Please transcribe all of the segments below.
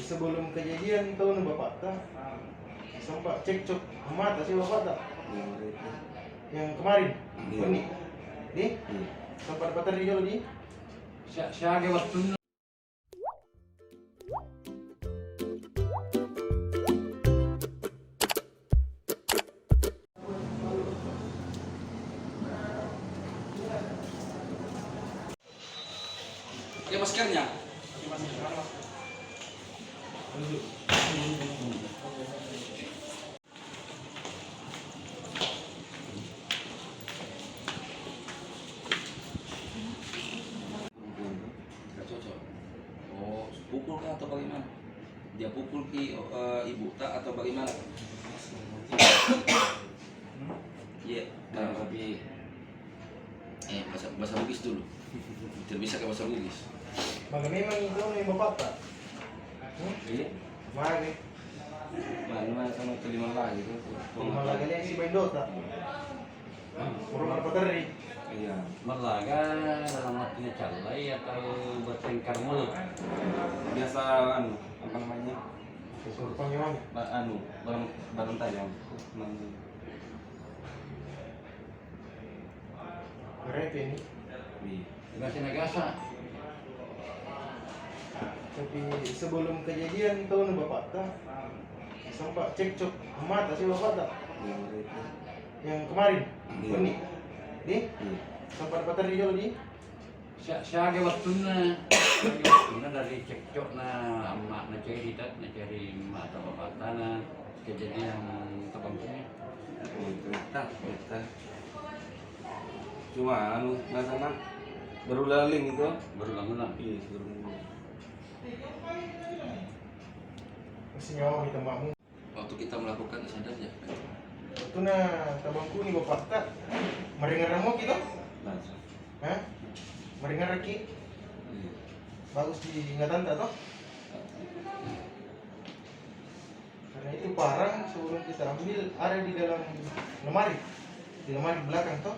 sebelum kejadian tahu bapak tak sempat cekcok mata sih bapak tak yang kemarin ini sempat dapat terjadi di siapa waktu pakai maskernya. Cocok. Oh, pukul kah atau bagaimana? Dia pukul ibu tak atau bagaimana? Iya, tapi bahasa Bugis dulu. Tidak bisa ke bahasa Bugis. maka memang itu yang bapak tak Iya. mari Mana sama kelima lagi tuh. malah kalian si Bendo tak rumah peteri Iya. Melaga dalam artinya calai atau bertengkar mulut. Biasa apa namanya? suruh panggil Barang tajam. mereka ini Gasa-gasa. tapi sebelum kejadian tahu bapak tak sempat cekcok mata sih bapak tak yang kemarin ini sempat dapat terjadi di Siapa waktunya dari cekcok na emak na cari emak atau bapak tanah kejadian terbangkanya. Kita. Cuma sana berulang itu. Berulang-ulang. Iya, berulang. masih nyawa kita makmu Waktu kita melakukan sadarnya. itu nah tabangku ni bapak tak meringan ramo kita hah meringan raki bagus diingatan tak toh karena itu parang sebelum kita ambil ada di dalam lemari belakang toh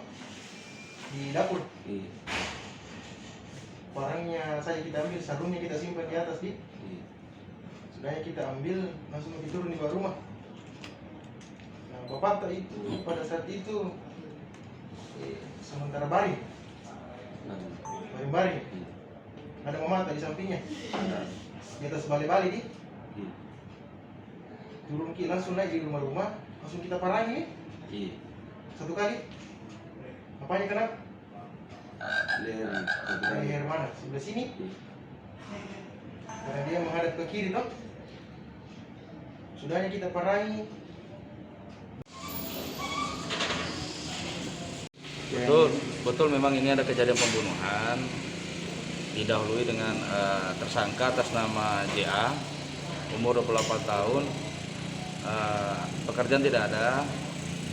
di dapur parangnya saja kita ambil sarungnya kita simpan di atas di sudahnya kita ambil langsung kita turun di bawah rumah. Nah bapak tak itu pada saat itu sementara baring ada mama tak di sampingnya di atas bale-bale di turun kita langsung naik di rumah langsung kita parangi nih satu kali apanya kena leher mana sebelah sini karena dia menghadap ke kiri toh sudahnya kita parangi Betul memang ini ada kejadian pembunuhan didahului dengan tersangka atas nama JA umur 28 tahun pekerjaan tidak ada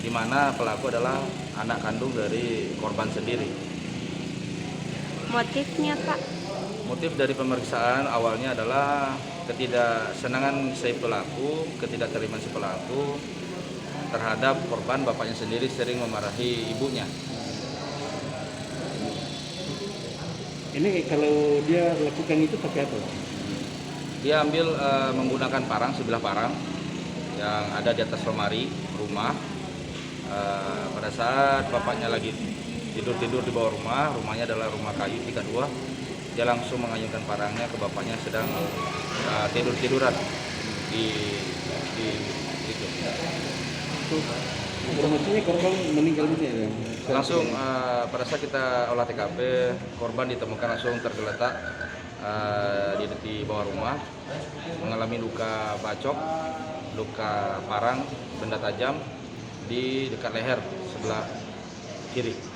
di mana pelaku adalah anak kandung dari korban sendiri. Motifnya Pak? Motif dari pemeriksaan awalnya adalah ketidaksenangan si pelaku, ketidakterimaan si pelaku terhadap korban. Bapaknya sendiri sering memarahi ibunya. Ini kalau dia lakukan itu pakai apa? Dia ambil menggunakan parang, sebilah parang yang ada di atas lemari rumah. Pada saat bapaknya lagi tidur di bawah rumahnya adalah rumah kayu tingkat 2. Dia langsung mengayunkan parangnya ke bapaknya sedang tiduran di itu. Informasinya korban meninggal dunia ya? Langsung pada saat kita olah TKP, korban ditemukan langsung tergeletak di bawah rumah, mengalami luka bacok, luka parang, benda tajam di dekat leher sebelah kiri.